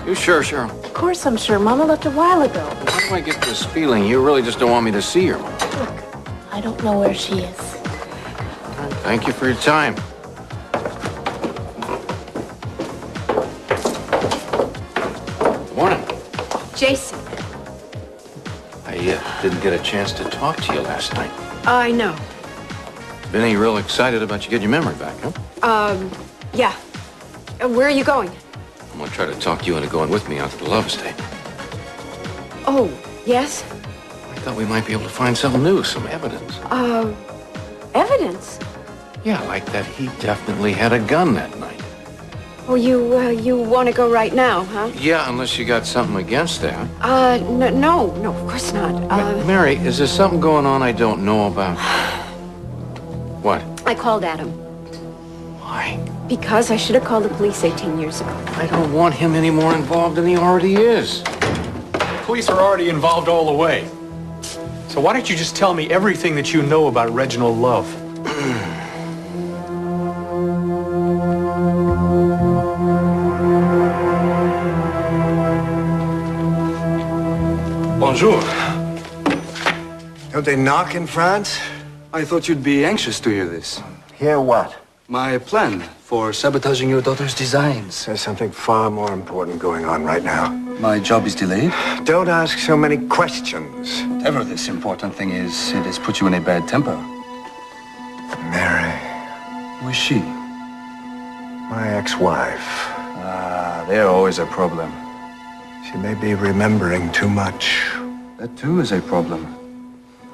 You sure, Cheryl? Of course I'm sure. Mama left a while ago. Why do I get this feeling you really just don't want me to see her? Look, I don't know where she is. Thank you for your time. Morning. Jason. I didn't get a chance to talk to you last night. I know. Benny real excited about you getting your memory back, huh? Yeah. Where are you going? I'm gonna try to talk you into going with me out to the love estate. Oh, yes? I thought we might be able to find something new, some evidence. Evidence? Yeah, like that he definitely had a gun that night. Oh, you want to go right now, huh? Yeah, unless you got something against that. No, of course not. Mary, is there something going on I don't know about? What? I called Adam. Why? Because I should have called the police 18 years ago. I don't want him any more involved than he already is. Police are already involved all the way. So why don't you just tell me everything that you know about Reginald Love? Bonjour. Don't they knock in France? I thought you'd be anxious to hear this. Hear what? My plan for sabotaging your daughter's designs. There's something far more important going on right now. My job is delayed. Don't ask so many questions. Whatever this important thing is, it has put you in a bad temper. Mary, Who is she? my ex-wife. They're always a problem. She may be remembering too much. That too is a problem.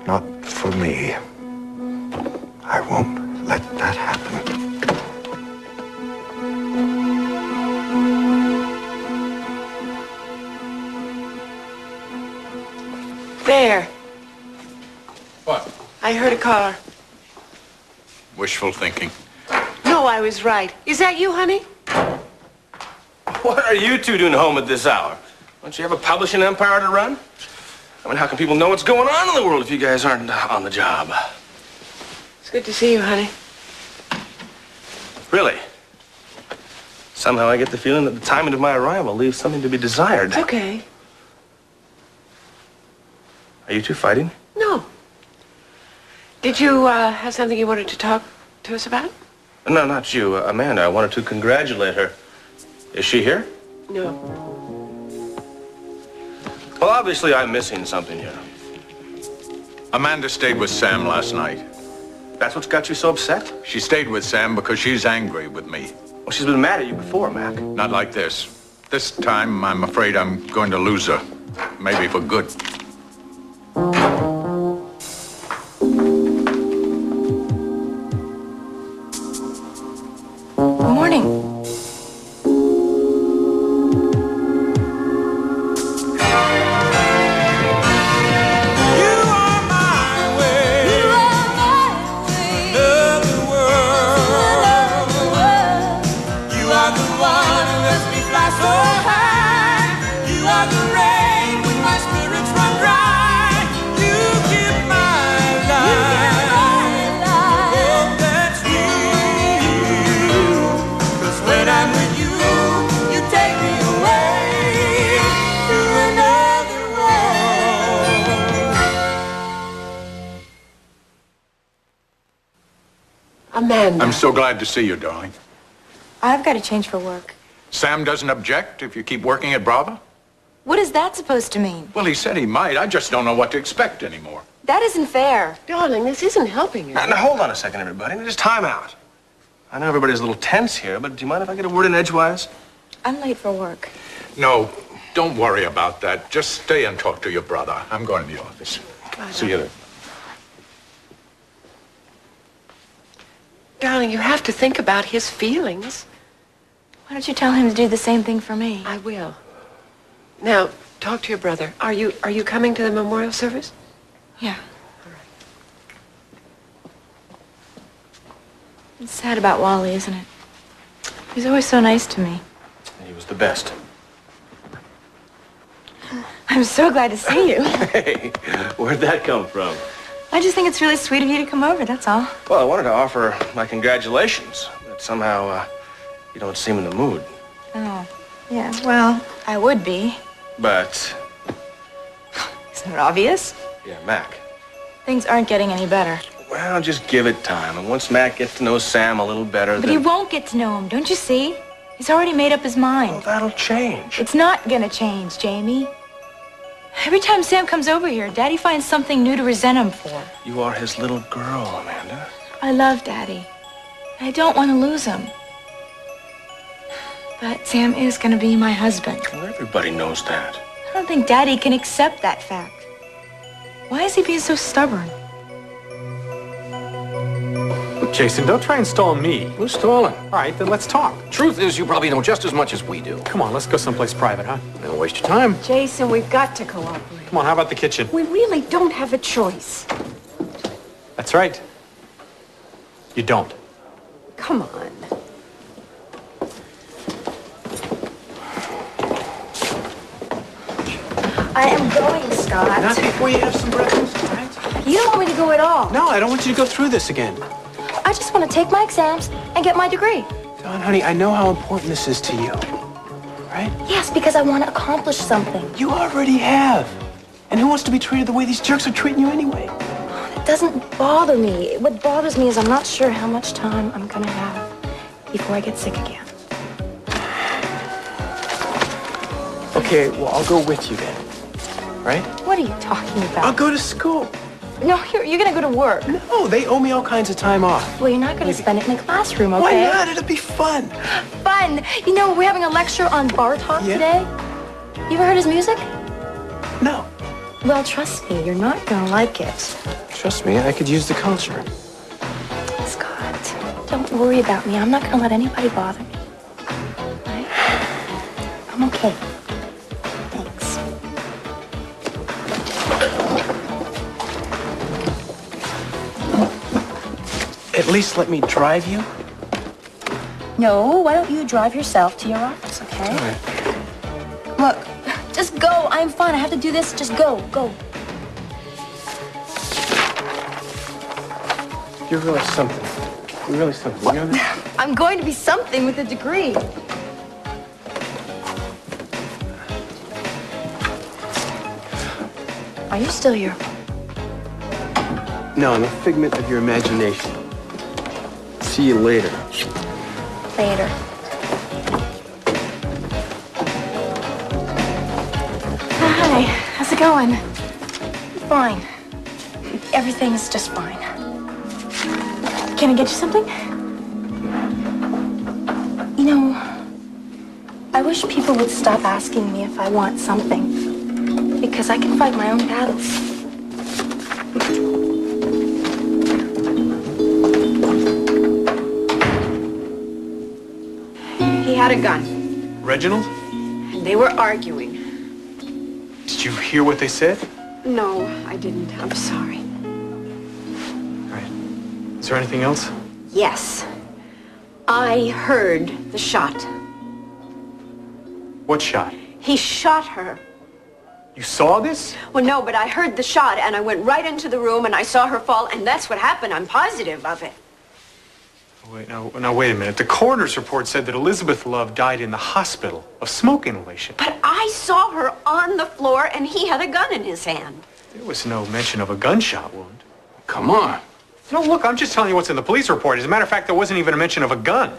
Not for me. I won't let that happen. There. What? I heard a car. Wishful thinking. No, I was right. Is that you, honey? What are you two doing home at this hour? Don't you have a publishing empire to run? I mean, how can people know what's going on in the world if you guys aren't on the job? It's good to see you, honey. Really? Somehow I get the feeling that the timing of my arrival leaves something to be desired. It's okay. Are you two fighting? No. Did you have something you wanted to talk to us about? No, not you. Amanda. I wanted to congratulate her. Is she here? No. Well, obviously I'm missing something here. Amanda stayed with Sam last night. That's what's got you so upset? She stayed with Sam because she's angry with me. Well, she's been mad at you before, Mac. Not like this. This time, I'm afraid I'm going to lose her. Maybe for good. Good morning. Amanda. I'm so glad to see you, darling. I've got to change for work. Sam doesn't object if you keep working at Bravo? What is that supposed to mean? Well, he said he might. I just don't know what to expect anymore. That isn't fair. Darling, this isn't helping you. Now, hold on a second, everybody. Just time out. I know everybody's a little tense here, but do you mind if I get a word in edgewise? I'm late for work. No, don't worry about that. Just stay and talk to your brother. I'm going to the office. See you later. Darling, you have to think about his feelings. Why don't you tell him to do the same thing for me? I will. Now, talk to your brother. Are you coming to the memorial service? Yeah. It's sad about Wally, isn't it? He's always so nice to me. He was the best. I'm so glad to see you. Hey, where'd that come from? I just think it's really sweet of you to come over, that's all. Well, I wanted to offer my congratulations, but somehow you don't seem in the mood. Oh, Yeah, well, I would be. But, Isn't it obvious? yeah, Mac. Things aren't getting any better. Well, just give it time. And once Mac gets to know Sam a little better, But then... he won't get to know him, don't you see? He's already made up his mind. Well, that'll change. It's not gonna change, Jamie. Every time Sam comes over here, Daddy finds something new to resent him for. You are his little girl, Amanda. I love Daddy. I don't want to lose him. But Sam is gonna be my husband. Well, everybody knows that. I don't think Daddy can accept that fact. Why is he being so stubborn? Jason, don't try and stall me. Who's stalling? All right, then let's talk. Truth is, you probably know just as much as we do. Come on, let's go someplace private, huh? Don't waste your time. Jason, we've got to cooperate. Come on, how about the kitchen? We really don't have a choice. That's right. You don't. Come on. I am going, Scott. Not before you have some breakfast, right? You don't want me to go at all. No, I don't want you to go through this again. I just want to take my exams and get my degree. Dawn, honey, I know how important this is to you. Right? Yes, because I want to accomplish something. You already have. And who wants to be treated the way these jerks are treating you anyway? It doesn't bother me. What bothers me is I'm not sure how much time I'm going to have before I get sick again. Okay, well, I'll go with you then. Right? What are you talking about? I'll go to school. No, you're going to go to work. No, they owe me all kinds of time off. Well, you're not going to spend it in the classroom, okay? Why not? It'll be fun. Fun. You know, we're having a lecture on Bartok Yeah? today. You ever heard his music? No. Well, trust me, you're not going to like it. Trust me, I could use the culture. Scott, don't worry about me. I'm not going to let anybody bother me. Right? I'm okay. Thanks. At least let me drive you. No, why don't you drive yourself to your office, okay? All right. Look, just go. I'm fine. I have to do this. Just go. Go. You're really something. You're really something. You know that? I'm going to be something with a degree. Are you still here? No, I'm a figment of your imagination. See you later. Later. Hi. How's it going? Fine. Everything's just fine. Can I get you something? You know, I wish people would stop asking me if I want something, because I can fight my own battles. He had a gun. Reginald? And they were arguing. Did you hear what they said? No, I didn't. I'm sorry. All right. Is there anything else? Yes. I heard the shot. What shot? He shot her. You saw this? Well, no, but I heard the shot, and I went right into the room, and I saw her fall, and that's what happened. I'm positive of it. Wait, now, wait a minute. The coroner's report said that Elizabeth Love died in the hospital of smoke inhalation. But I saw her on the floor, and he had a gun in his hand. There was no mention of a gunshot wound. Come on. No, look, I'm just telling you what's in the police report. As a matter of fact, there wasn't even a mention of a gun.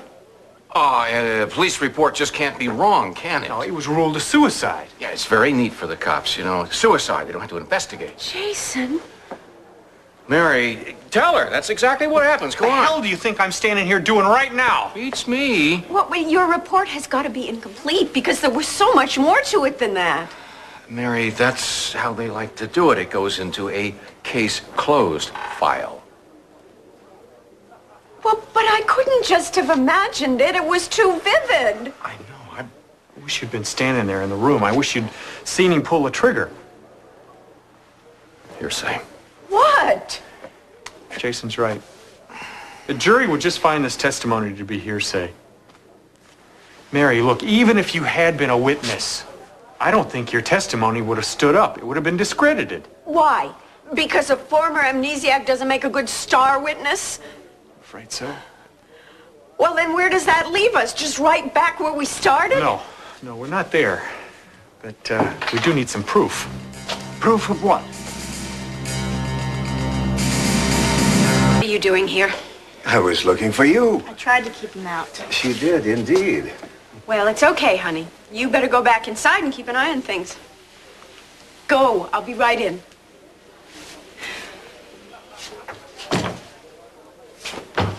Oh, a police report just can't be wrong, can it? No, it was ruled a suicide. Yeah, it's very neat for the cops, you know. Suicide, they don't have to investigate. Jason. Mary, tell her. That's exactly what happens. Go What the on. hell do you think I'm standing here doing right now? Beats me. What? Wait, your report has got to be incomplete because there was so much more to it than that. Mary, that's how they like to do it. It goes into a case closed file. Well, but I couldn't just have imagined it. It was too vivid. I know. I wish you'd been standing there in the room. I wish you'd seen him pull a trigger. Hearsay. What? Jason's right. The jury would just find this testimony to be hearsay. Mary, look, even if you had been a witness, I don't think your testimony would have stood up. It would have been discredited. Why? Because a former amnesiac doesn't make a good star witness? Afraid so? Well, then where does that leave us? Just right back where we started? No. No, we're not there. But we do need some proof. Proof of what? What are you doing here? I was looking for you. I tried to keep him out. She did, indeed. Well, it's okay, honey. You better go back inside and keep an eye on things. Go. I'll be right in.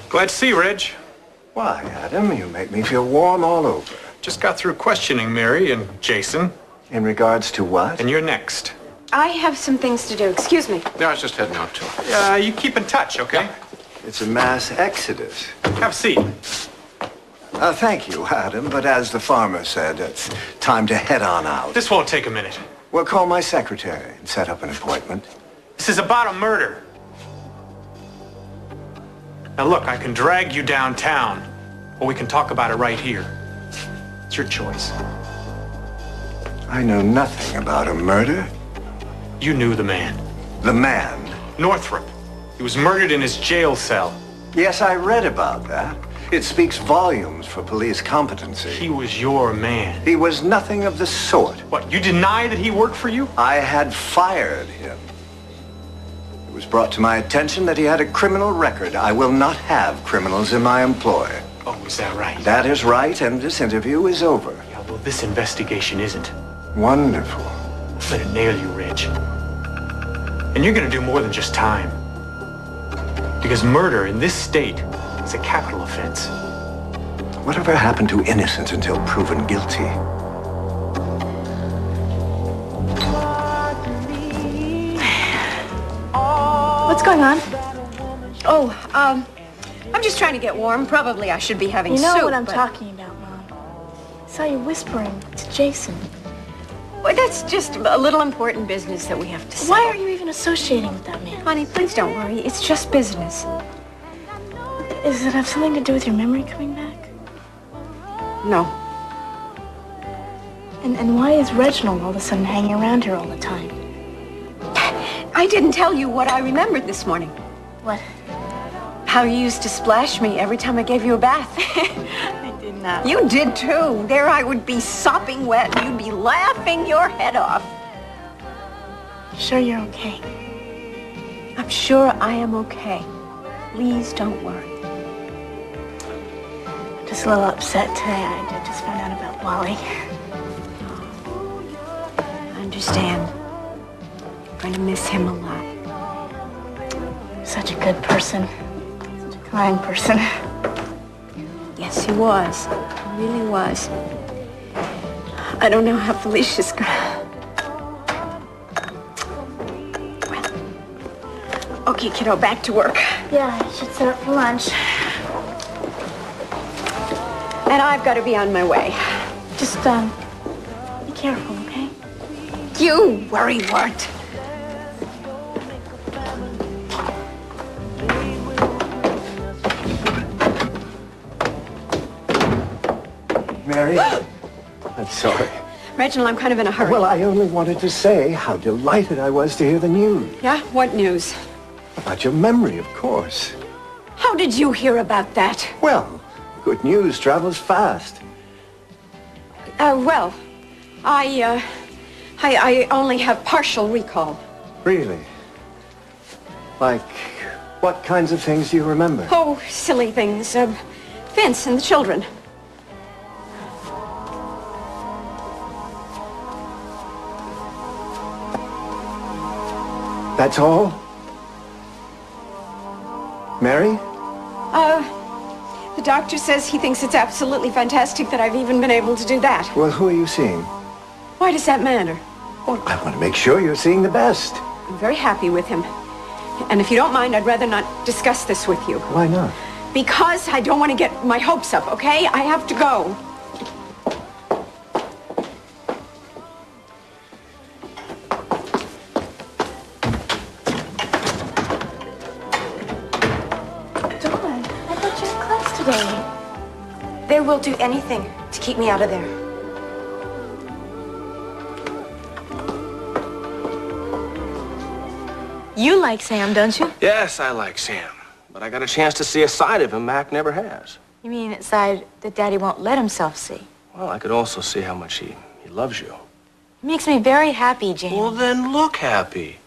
Glad to see you, Reg. Why, Adam, you make me feel warm all over. Just got through questioning Mary and Jason. In regards to what? And you're next. I have some things to do. Excuse me. Yeah, I was just heading out to her. You keep in touch, okay? It's a mass exodus. Have a seat. Thank you, Adam, but as the farmer said, it's time to head on out. This won't take a minute. We'll call my secretary and set up an appointment. This is about a murder. Now look, I can drag you downtown, or we can talk about it right here. It's your choice. I know nothing about a murder. You knew the man. The man? Northrop. He was murdered in his jail cell. Yes, I read about that. It speaks volumes for police competency. He was your man. He was nothing of the sort. What, you deny that he worked for you? I had fired him. It was brought to my attention that he had a criminal record. I will not have criminals in my employ. Oh, is that right? That is right, and this interview is over. Yeah, well, this investigation isn't. Wonderful. I'm gonna nail you, Reg. And you're gonna do more than just time. Because murder in this state is a capital offense. Whatever happened to innocence until proven guilty? What's going on? Oh, I'm just trying to get warm. Probably I should be having You know soup, what I'm but- talking about, Mom. I saw you whispering to Jason. Well, that's just a little important business that we have to settle. Why are you even associating with that man? Honey, please don't worry. It's just business. Does it have something to do with your memory coming back? No. And why is Reginald all of a sudden hanging around here all the time? I didn't tell you what I remembered this morning. What? How you used to splash me every time I gave you a bath. I did not. You did too. There I would be sopping wet and you'd be laughing your head off. Sure you're okay? I'm sure I am okay. Please don't worry. I'm just a little upset today. I just found out about Wally. I understand. I'm going to miss him a lot. Such a good person. Such a kind person. Yes, he was. He really was. I don't know how Felicia's gonna... Well, okay, kiddo, back to work. Yeah, I should set up for lunch. And I've got to be on my way. Just, be careful, okay? You worrywart. Mary? I'm sorry. Reginald, I'm kind of in a hurry. Well, I only wanted to say how delighted I was to hear the news. Yeah? What news? About your memory, of course. How did you hear about that? Well, good news travels fast. Well, I only have partial recall. Really? Like, what kinds of things do you remember? Oh, silly things. Vince and the children. That's all? Mary? The doctor says he thinks it's absolutely fantastic that I've even been able to do that. Well, who are you seeing? Why does that matter? Well, I want to make sure you're seeing the best. I'm very happy with him. And if you don't mind, I'd rather not discuss this with you. Why not? Because I don't want to get my hopes up, okay? I have to go. Dawn, I thought you had class today. They will do anything to keep me out of there. You like Sam, don't you? Yes, I like Sam. But I got a chance to see a side of him Mac never has. You mean a side that Daddy won't let himself see? Well, I could also see how much he loves you. It makes me very happy, Jamie. Well, then look happy.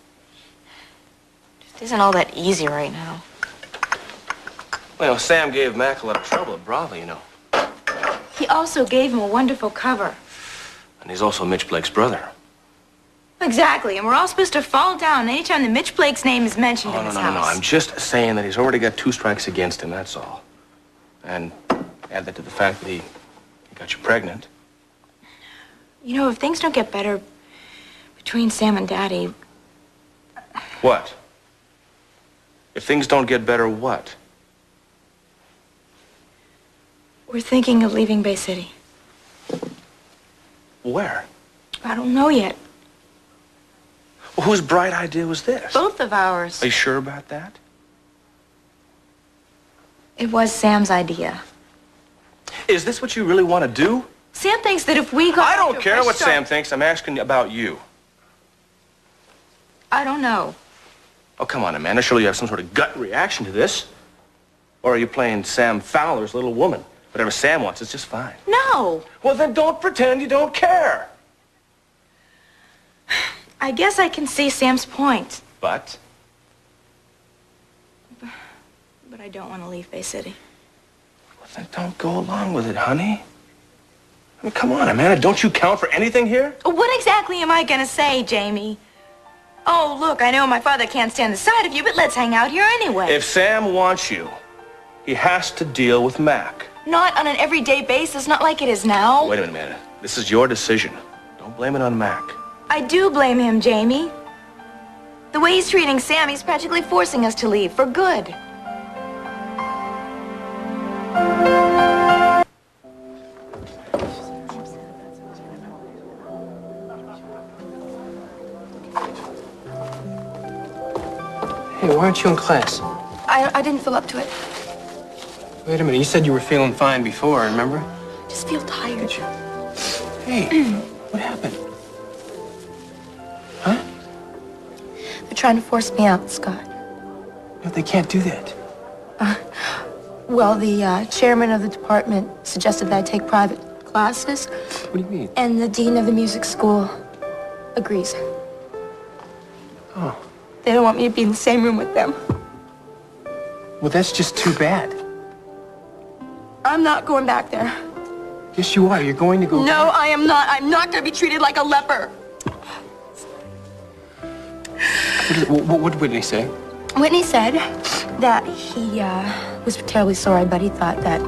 It isn't all that easy right now. Well, Sam gave Mac a lot of trouble at Brava, you know. He also gave him a wonderful cover. And he's also Mitch Blake's brother. Exactly, and we're all supposed to fall down anytime the Mitch Blake's name is mentioned in Oh, this no, house. no. I'm just saying that he's already got 2 strikes against him, that's all. And add that to the fact that he got you pregnant. You know, if things don't get better between Sam and Daddy, What? If things don't get better, what? we're thinking of leaving Bay City. Where? I don't know yet. Well, whose bright idea was this? Both of ours. Are you sure about that? It was Sam's idea. Is this what you really want to do? Sam thinks that if we go... I don't to a care fresh what start- Sam thinks. I'm asking about you. I don't know. Oh, come on, Amanda. Surely you have some sort of gut reaction to this. Or are you playing Sam Fowler's little woman? Whatever Sam wants, it's just fine. No. Well, then don't pretend you don't care. I guess I can see Sam's point, But but I don't want to leave Bay City. well, then don't go along with it, honey. I mean, come on, Amanda. Don't you count for anything here? What exactly am I going to say, Jamie? Oh, look, I know my father can't stand the sight of you, but let's hang out here anyway. If Sam wants you, he has to deal with Mac. Not on an everyday basis, not like it is now. Wait a minute, Amanda. This is your decision. Don't blame it on Mac. I do blame him, Jamie. The way he's treating Sam, he's practically forcing us to leave for good. Hey, why aren't you in class? I didn't feel up to it. Wait a minute, you said you were feeling fine before, remember? I just feel tired. Hey, what happened? Huh? They're trying to force me out, Scott. No, they can't do that. Well, the chairman of the department suggested that I take private classes, What do you mean? and the dean of the music school agrees. Oh, They don't want me to be in the same room with them. well, that's just too bad. I'm not going back there. Yes, you are. You're going to go... No, I am not. I'm not going to be treated like a leper. What did Whitney say? Whitney said that he was terribly sorry, but he thought that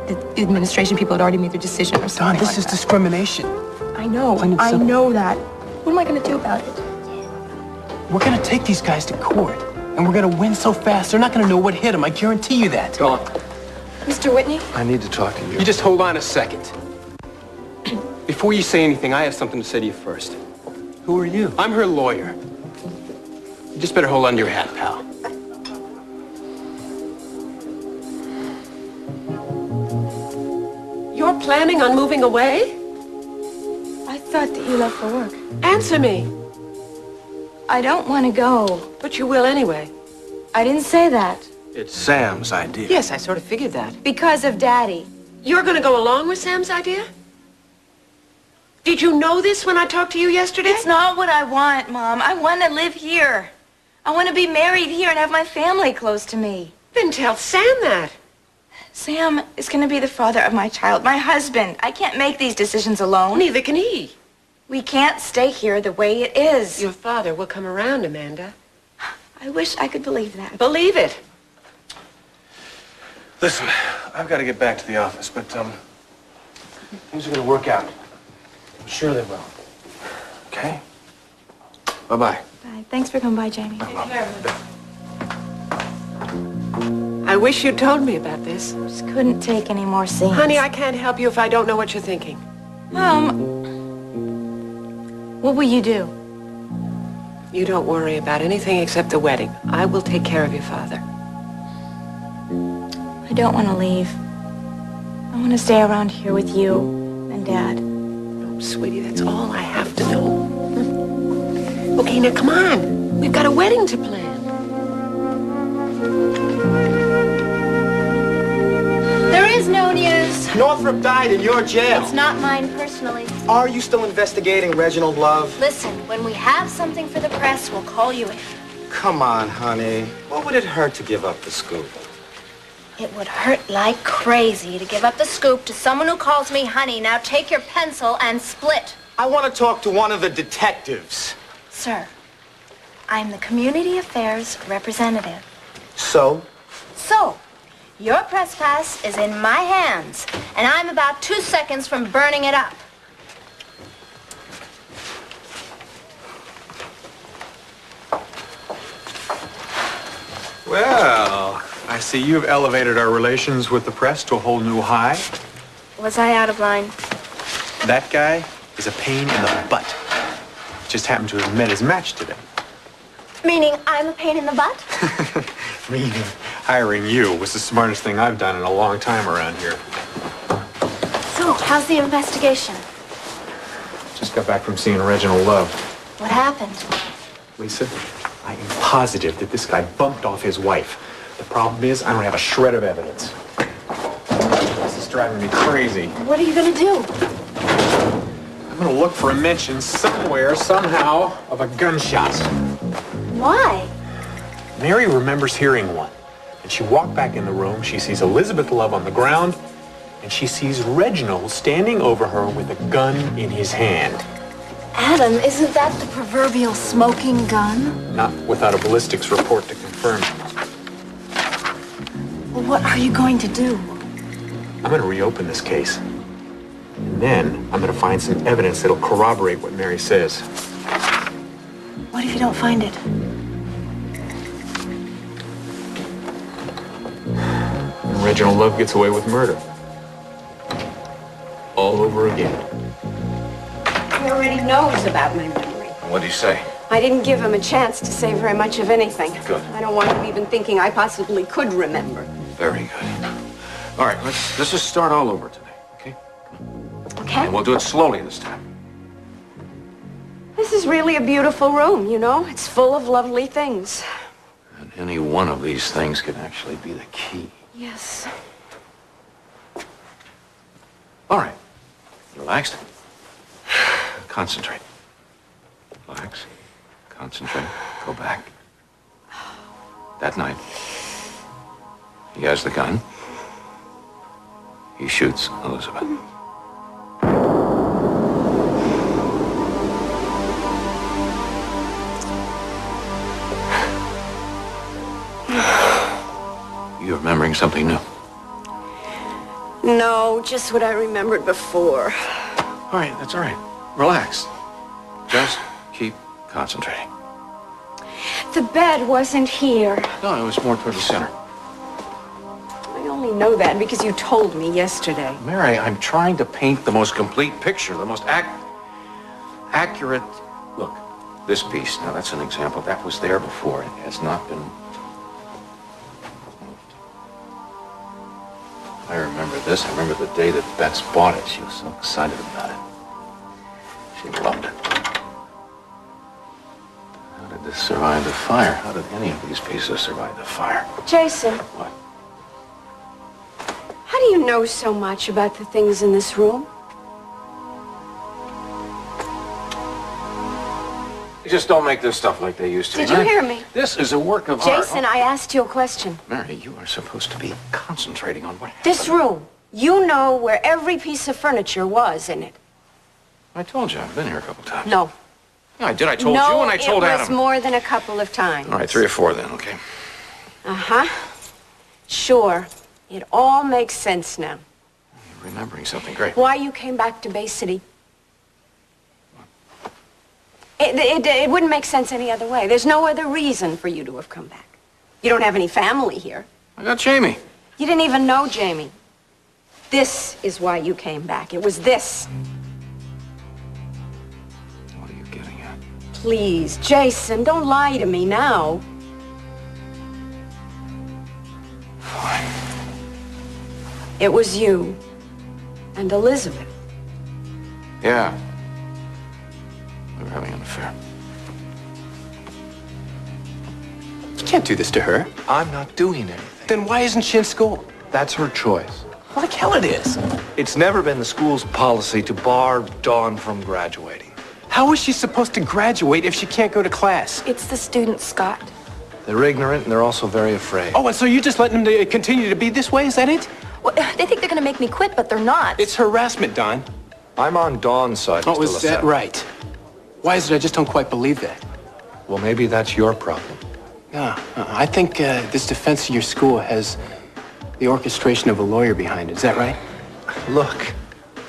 the administration people had already made their decision or Don, something this like is that. discrimination. I know. Plain and I simple. know that. What am I going to do about it? We're going to take these guys to court, and we're going to win so fast, they're not going to know what hit them. I guarantee you that. Dawn, Mr. Whitney? I need to talk to you. You just hold on a second. Before you say anything, I have something to say to you first. Who are you? I'm her lawyer. You just better hold on to your hat, pal. You're planning on moving away? I thought that you left for work. Answer me. I don't want to go. But you will anyway. I didn't say that. It's Sam's idea. Yes, I sort of figured that. Because of Daddy. You're going to go along with Sam's idea? Did you know this when I talked to you yesterday? It's not what I want, Mom. I want to live here. I want to be married here and have my family close to me. Then tell Sam that. Sam is going to be the father of my child, my husband. I can't make these decisions alone. Neither can he. We can't stay here the way it is. Your father will come around, Amanda. I wish I could believe that. Believe it. Listen, I've got to get back to the office, but things are going to work out. I'm sure they will. Okay? Bye-bye. Bye. Thanks for coming by, Jamie. I wish you'd told me about this. Just couldn't take any more scenes. Honey, I can't help you if I don't know what you're thinking. Mom, what will you do? You don't worry about anything except the wedding. I will take care of your father. I don't want to leave. I want to stay around here with you and Dad. Oh, sweetie, that's all I have to know. Okay, now come on. We've got a wedding to plan. There is no news. this? Northrop died in your jail. It's not mine personally. Are you still investigating Reginald Love? Listen, when we have something for the press, we'll call you in. Come on, honey. What would it hurt to give up the scoop? It would hurt like crazy to give up the scoop to someone who calls me honey. Now take your pencil and split. I want to talk to one of the detectives. Sir, I'm the Community Affairs representative. So? So, your press pass is in my hands, and I'm about 2 seconds from burning it up. Well, I see you've elevated our relations with the press to a whole new high. Was I out of line? That guy is a pain in the butt. Just happened to have met his match today. Meaning I'm a pain in the butt? Meaning hiring you was the smartest thing I've done in a long time around here. So, how's the investigation? Just got back from seeing Reginald Love. What happened? Lisa, I am positive that this guy bumped off his wife. The problem is I don't have a shred of evidence. This is driving me crazy. What are you gonna do? I'm gonna look for a mention somewhere, somehow, of a gunshot. Why? Mary remembers hearing one. And she walked back in the room. She sees Elizabeth Love on the ground, and she sees Reginald standing over her with a gun in his hand. Adam, isn't that the proverbial smoking gun? Not without a ballistics report to confirm. Well, what are you going to do? I'm going to reopen this case. And then I'm going to find some evidence that'll corroborate what Mary says. What if you don't find it? And Reginald Love gets away with murder. All over again. He already knows about my memory. What'd he say? I didn't give him a chance to say very much of anything. Good. I don't want him even thinking I possibly could remember. Very good. All right, let's just start all over today, okay? Okay? And we'll do it slowly this time. This is really a beautiful room, you know? It's full of lovely things. And any one of these things could actually be the key. Yes. All right. Relaxed. Concentrate. Relax. Concentrate. Go back. That night, he has the gun. He shoots Elizabeth. You're remembering something new. No, just what I remembered before. All right, that's all right. Relax. Just keep concentrating. The bed wasn't here. No, it was more toward the center. I only know that because you told me yesterday. Mary, I'm trying to paint the most complete picture, the most accurate. Look, this piece, now that's an example. That was there before. It has not been moved. I remember this. I remember the day that Bets bought it. She was so excited about it. She loved it. How did this survive the fire? How did any of these pieces survive the fire? Jason. What? How do you know so much about the things in this room? You just don't make this stuff like they used to. Did you hear me? This is a work of art. Jason, I asked you a question. Mary, you are supposed to be concentrating on what happened. This room, you know where every piece of furniture was in it. I told you. I've been here a couple times. No. Yeah, I did. I told you and I told Adam. No, it was more than a couple of times. All right, 3 or 4 then, okay? Uh-huh. Sure. It all makes sense now. You're remembering something great. Why you came back to Bay City. It wouldn't make sense any other way. There's no other reason for you to have come back. You don't have any family here. I got Jamie. You didn't even know Jamie. This is why you came back. It was this. What are you getting at? Please, Jason, don't lie to me now. Fine. It was you and Elizabeth. Yeah. We were having an affair. You can't do this to her. I'm not doing anything. Then why isn't she in school? That's her choice. Like hell it is. It's never been the school's policy to bar Dawn from graduating. How is she supposed to graduate if she can't go to class? It's the students, Scott. They're ignorant and they're also very afraid. Oh, and so you're just letting them continue to be this way? Is that it? Well, they think they're gonna make me quit, but they're not. It's harassment, Don. I'm on Dawn's side, Oh, Mr. is that LaSalle. right? Why is it I just don't quite believe that? Well, maybe that's your problem. No, I think this defense of your school has the orchestration of a lawyer behind it. Is that right? Look,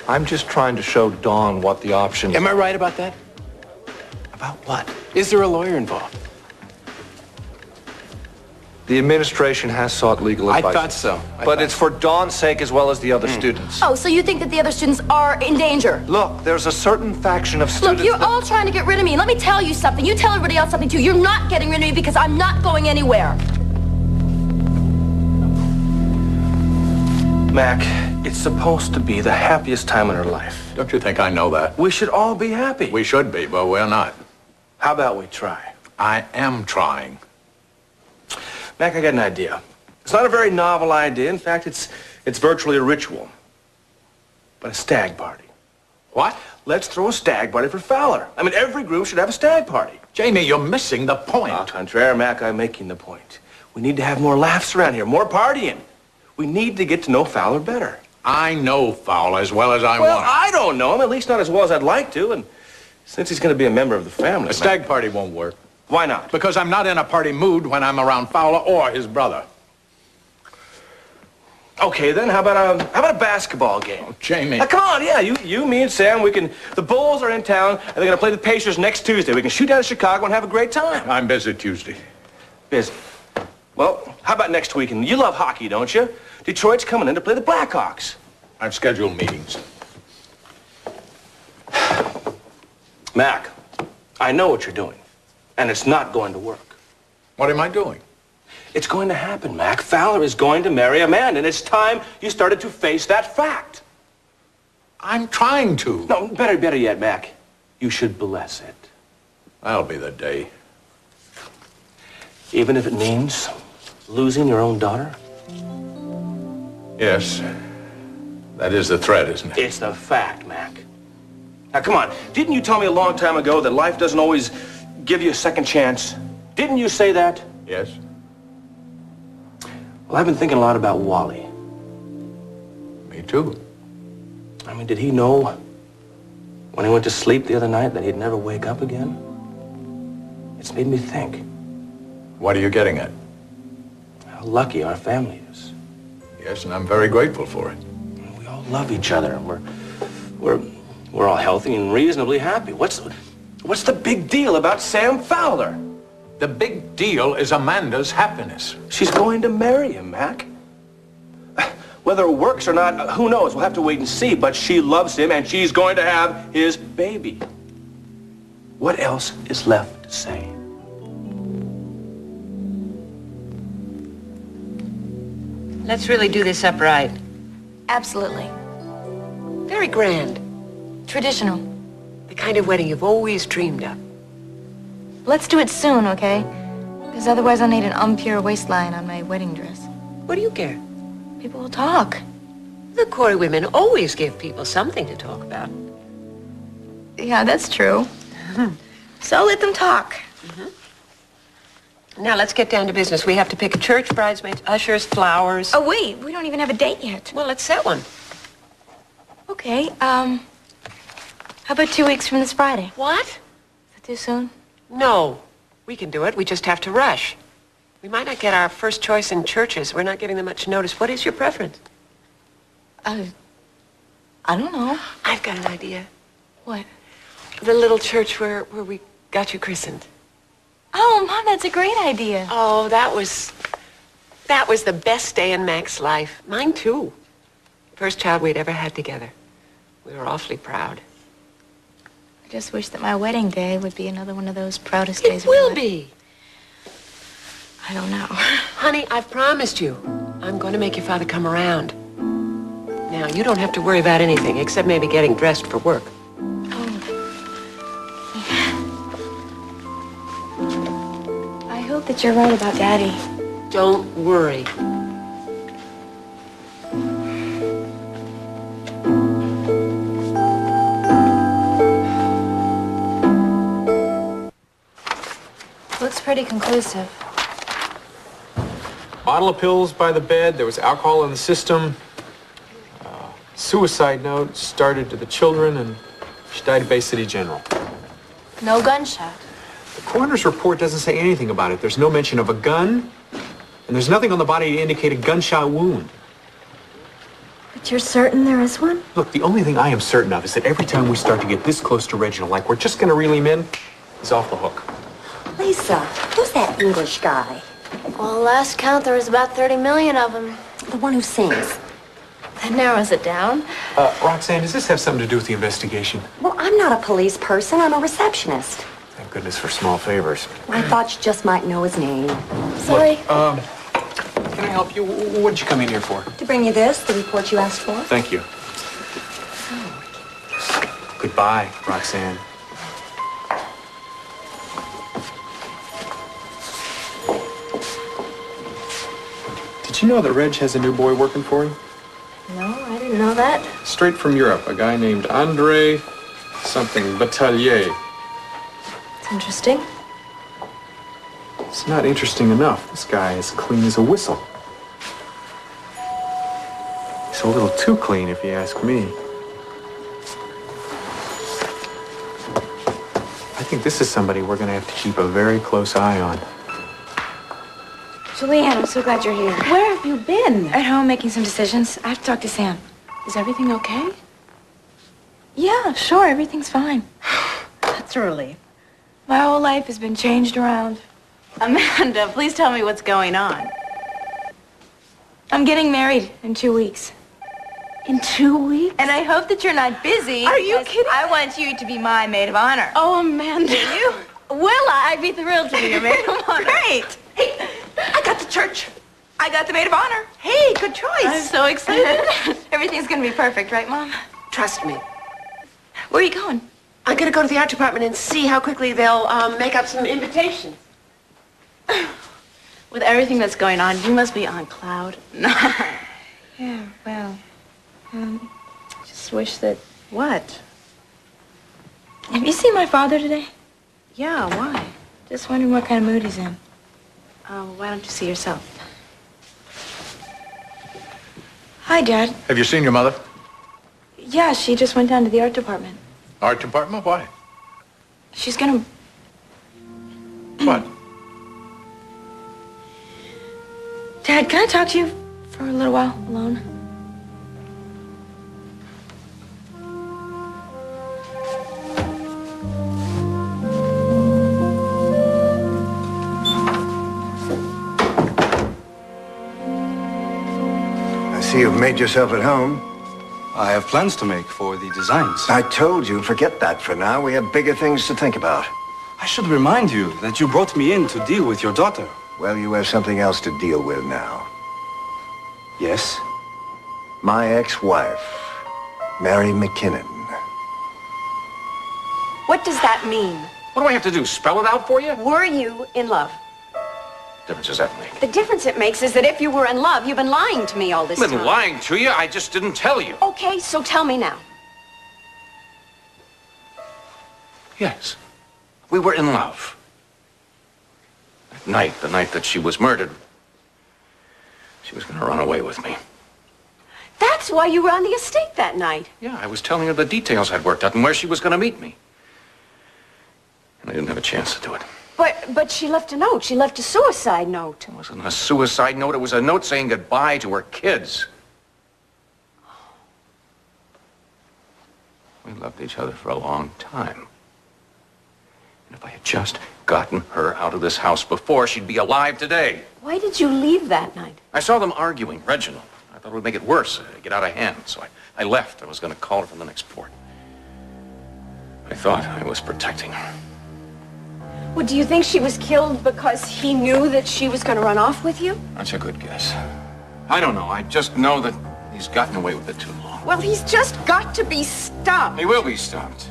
I'm just trying to show Dawn what the options Am I right about that? About what? Is there a lawyer involved? The administration has sought legal I advice. thought so. But it's for Dawn's sake as well as the other students. Oh, so you think that the other students are in danger? Look, there's a certain faction of students Look, you're that... all trying to get rid of me. And let me tell you something. You tell everybody else something, too. You're not getting rid of me because I'm not going anywhere. Mac, it's supposed to be the happiest time in her life. Don't you think I know that? We should all be happy. We should be, but we're not. How about we try? I am trying. Mac, I got an idea. It's not a very novel idea. In fact, it's virtually a ritual. But a stag party. What? Let's throw a stag party for Fowler. I mean, every group should have a stag party. Jamie, you're missing the point. Au contraire, Mac, I'm making the point. We need to have more laughs around here, more partying. We need to get to know Fowler better. I know Fowler as well as I Well, want. I don't know him, at least not as well as I'd like to, and since he's going to be a member of the family... A stag party won't work. Why not? Because I'm not in a party mood when I'm around Fowler or his brother. Okay, then, how about a basketball game? Oh, Jamie. Now, come on, yeah, you, me, and Sam, the Bulls are in town, and they're going to play the Pacers next Tuesday. We can shoot down to Chicago and have a great time. I'm busy Tuesday. Busy. Well, how about next weekend? You love hockey, don't you? Detroit's coming in to play the Blackhawks. I've scheduled meetings. Mac, I know what you're doing, and it's not going to work. What am I doing? It's going to happen, Mac. Fowler is going to marry a man, and it's time you started to face that fact. I'm trying to. No, better yet, Mac, you should bless it. That'll be the day. Even if it means losing your own daughter? Yes. That is the threat, isn't it? It's the fact, Mac. Now, come on. Didn't you tell me a long time ago that life doesn't always give you a second chance? Didn't you say that? Yes. Well, I've been thinking a lot about Wally. Me too. I mean, did he know when he went to sleep the other night that he'd never wake up again? It's made me think. What are you getting at? How lucky our family is. Yes, and I'm very grateful for it. We all love each other, and we're all healthy and reasonably happy. What's the big deal about Sam Fowler? The big deal is Amanda's happiness. She's going to marry him, Mac. Whether it works or not, who knows? We'll have to wait and see, but she loves him, and she's going to have his baby. What else is left to say? Let's really do this up right. Absolutely. Very grand. Traditional. The kind of wedding you've always dreamed of. Let's do it soon, okay? Because otherwise I'll need an impure waistline on my wedding dress. What do you care? People will talk. The Corey women always give people something to talk about. Yeah, that's true. So let them talk. Now let's get down to business. We have to pick a church, bridesmaids, ushers, flowers. Oh, wait, we don't even have a date yet. Well, let's set one. Okay, how about 2 weeks from this Friday? What? Is that too soon? No. We can do it. We just have to rush. We might not get our first choice in churches. We're not giving them much notice. What is your preference? I don't know. I've got an idea. What? The little church where we got you christened. Oh, Mom, that's a great idea. Oh, that was the best day in Mac's life. Mine, too. First child we'd ever had together. We were awfully proud. I just wish that my wedding day would be another one of those proudest days It will be. I don't know. Honey, I've promised you. I'm going to make your father come around. Now, you don't have to worry about anything, except maybe getting dressed for work. I hope that you're right about Daddy. Don't worry. pretty conclusive. Bottle of pills by the bed. There was alcohol in the system. Suicide note started to the children, and she died at Bay City General. No gunshot. The coroner's report doesn't say anything about it. There's no mention of a gun, and there's nothing on the body to indicate a gunshot wound. But you're certain there is one? Look, the only thing I am certain of is that every time we start to get this close to Reginald, like we're just gonna reel him in, he's off the hook. Lisa, who's that English guy? Well, last count, there was about 30 million of them. The one who sings. That narrows it down. Roxanne, does this have something to do with the investigation? Well, I'm not a police person. I'm a receptionist. Thank goodness for small favors. I thought you just might know his name. Sorry. Look, can I help you? What did you come in here for? To bring you this, the report you asked for. Thank you. Goodbye, Roxanne. Did you know that Reg has a new boy working for him? No, I didn't know that. Straight from Europe, a guy named Andre something Batelier. It's interesting. It's not interesting enough. This guy is clean as a whistle. He's a little too clean, if you ask me. I think this is somebody we're gonna have to keep a very close eye on. Julianne, I'm so glad you're here. Where have you been? At home making some decisions. I have to talk to Sam. Is everything okay? Yeah, sure, everything's fine. That's a relief. My whole life has been changed around. Amanda, please tell me what's going on. I'm getting married in 2 weeks. In 2 weeks? And I hope that you're not busy. Are you because kidding? I want you to be my maid of honor. Oh, Amanda. You? Will I? I'd be thrilled to be your maid of honor. Great! Hey, I got the church. I got the maid of honor. Hey, good choice. I'm so excited. Everything's gonna be perfect, right, Mom? Trust me. Where are you going? I'm going to go to the art department and see how quickly they'll make up some invitations. With everything that's going on, you must be on cloud nine. Yeah, well, Just wish that... What? have you seen my father today? Yeah, why? Just wondering what kind of mood he's in. Why don't you see yourself? Hi, Dad. Have you seen your mother? Yeah, she just went down to the art department. Art department? Why? She's gonna... What? Dad, can I talk to you for a little while alone? I see you've made yourself at home. I have plans to make for the designs. I told you, forget that for now. We have bigger things to think about. I should remind you that you brought me in to deal with your daughter. Well, you have something else to deal with now. Yes? My ex-wife, Mary McKinnon. What does that mean? What do I have to do, spell it out for you? Were you in love? What difference does that make? The difference it makes is that if you were in love, you've been lying to me all this I've time. been lying to you. I just didn't tell you. Okay, so tell me now. Yes. We were in love. That night, the night that she was murdered, she was going to run away with me. That's why you were on the estate that night. Yeah, I was telling her the details I'd worked out and where she was going to meet me. And I didn't have a chance to do it. But she left a note. She left a suicide note. It wasn't a suicide note. It was a note saying goodbye to her kids. We loved each other for a long time. And if I had just gotten her out of this house before, she'd be alive today. Why did you leave that night? I saw them arguing, Reginald. I thought it would make it worse, get out of hand. So I left. I was going to call her from the next port. I thought I was protecting her. Well, do you think she was killed because he knew that she was going to run off with you? That's a good guess. I don't know. I just know that he's gotten away with it too long. Well, he's just got to be stopped. He will be stopped.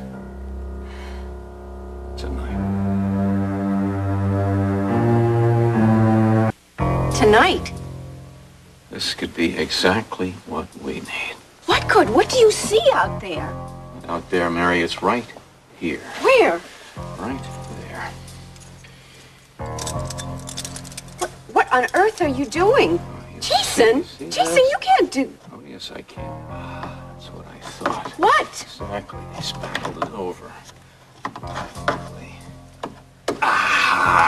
Tonight. Tonight? This could be exactly what we need. What could? What do you see out there? Out there, Mary, it's right here. Where? Right there. on earth are you doing? Jason, Jason, you can't do... Oh, yes, I can. That's what I thought. What? Exactly. They spackled it over.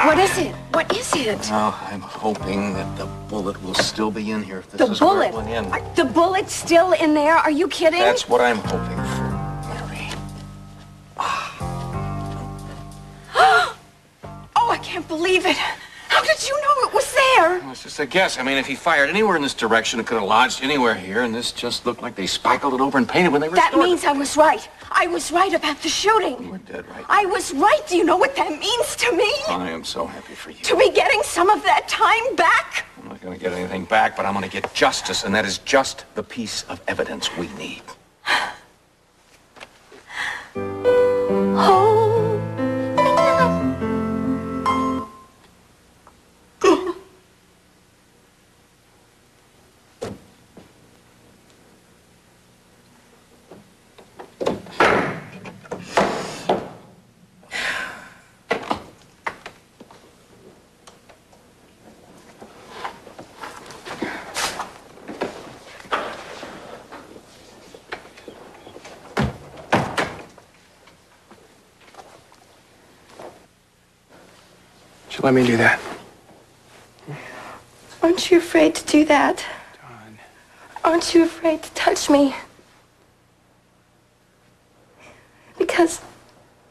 What is it? What is it? Now, I'm hoping that the bullet will still be in here if this The is where it bullet? went in. The bullet's still in there? Are you kidding? That's what I'm hoping for, Mary. Oh, I can't believe it. How did you know it was there? Well, it's just a guess. I mean, if he fired anywhere in this direction, it could have lodged anywhere here, and this just looked like they spackled it over and painted when they restored That means I was right. I was right about the shooting. You were dead right. I was right. Do you know what that means to me? I am so happy for you. To be getting some of that time back? I'm not going to get anything back, but I'm going to get justice, and that is just the piece of evidence we need. Oh. Let me do that. Aren't you afraid to do that? Dawn. Aren't you afraid to touch me? Because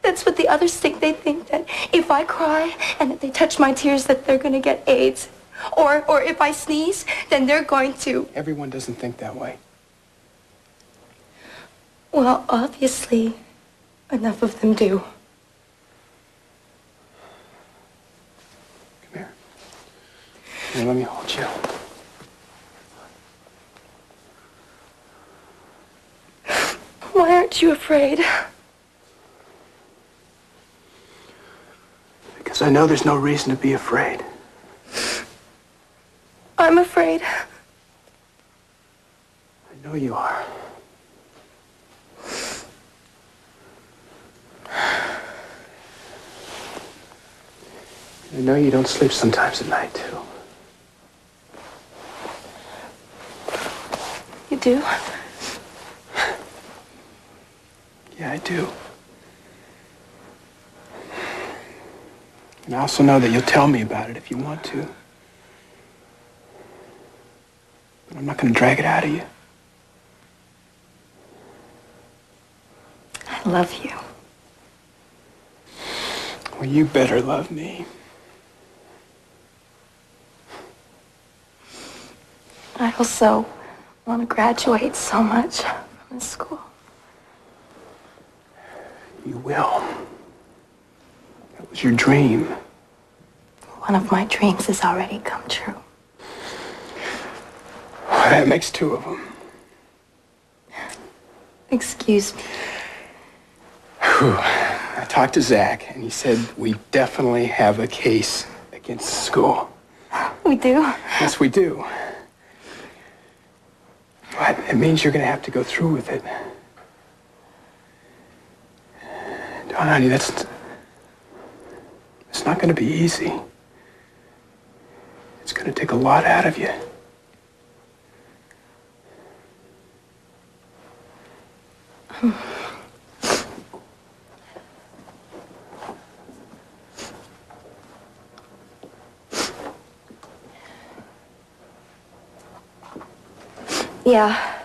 that's what the others think. They think that if I cry and if they touch my tears that they're going to get AIDS. Or if I sneeze, then they're going to... Everyone doesn't think that way. Well, obviously, enough of them do. Here, let me hold you. Why aren't you afraid? Because I know there's no reason to be afraid. I'm afraid. I know you are. I know you don't sleep sometimes at night, too. You do? Yeah, I do. And I also know that you'll tell me about it if you want to. But I'm not going to drag it out of you. I love you. Well, you better love me. I also want to graduate so much from this school. You will. That was your dream. One of my dreams has already come true. Well, that makes two of them. Excuse me. Whew. I talked to Zach, and he said we definitely have a case against the school. We do? Yes, we do. But it means you're going to have to go through with it. Dawn, honey, it's not going to be easy. It's going to take a lot out of you. Yeah.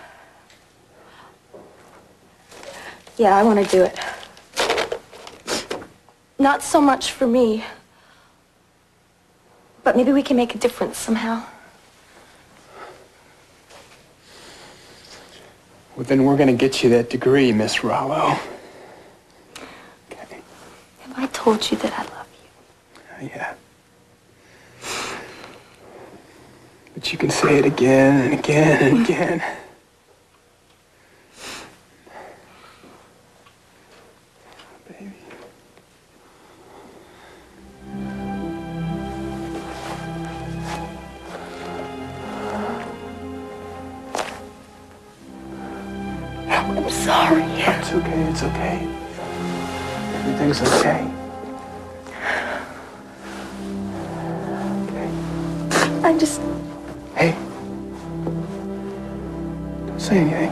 Yeah, I want to do it. Not so much for me, but maybe we can make a difference somehow. Well, then we're going to get you that degree, Miss Rollo. Okay. Have I told you that I love you? Yeah. But you can say it again and again and again. Baby. I'm sorry. It's okay, it's okay. Everything's okay. I I just... Hey. Don't say anything.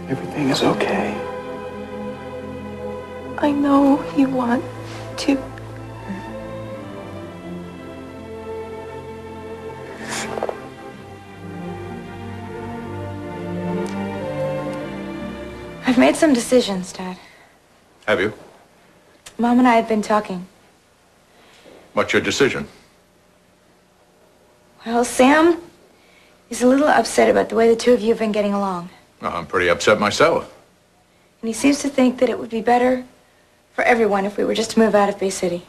Everything is okay. I know you want to. I've made some decisions, Dad. Have you? Mom and I have been talking. What's your decision? Well, Sam is a little upset about the way the two of you have been getting along. Oh, I'm pretty upset myself. And he seems to think that it would be better for everyone if we were just to move out of Bay City.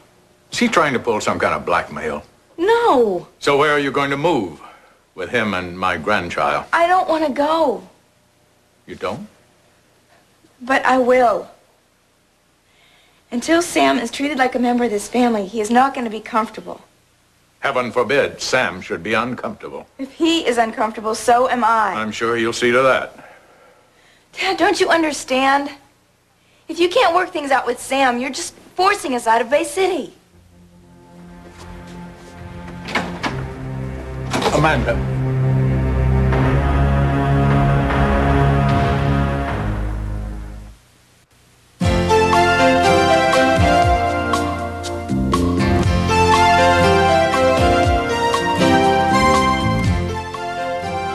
Is he trying to pull some kind of blackmail? No! So where are you going to move? With him and my grandchild? I don't want to go. You don't? But I will. Until Sam is treated like a member of this family, he is not going to be comfortable. Heaven forbid Sam should be uncomfortable. If he is uncomfortable, so am I. I'm sure he'll see to that. Dad, don't you understand? If you can't work things out with Sam, you're just forcing us out of Bay City. Amanda.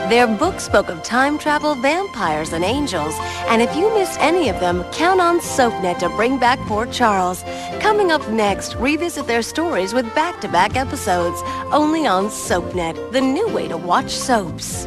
Their book spoke of time travel, vampires, and angels. And if you missed any of them, count on SoapNet to bring back Port Charles. Coming up next, revisit their stories with back-to-back episodes. Only on SoapNet, the new way to watch soaps.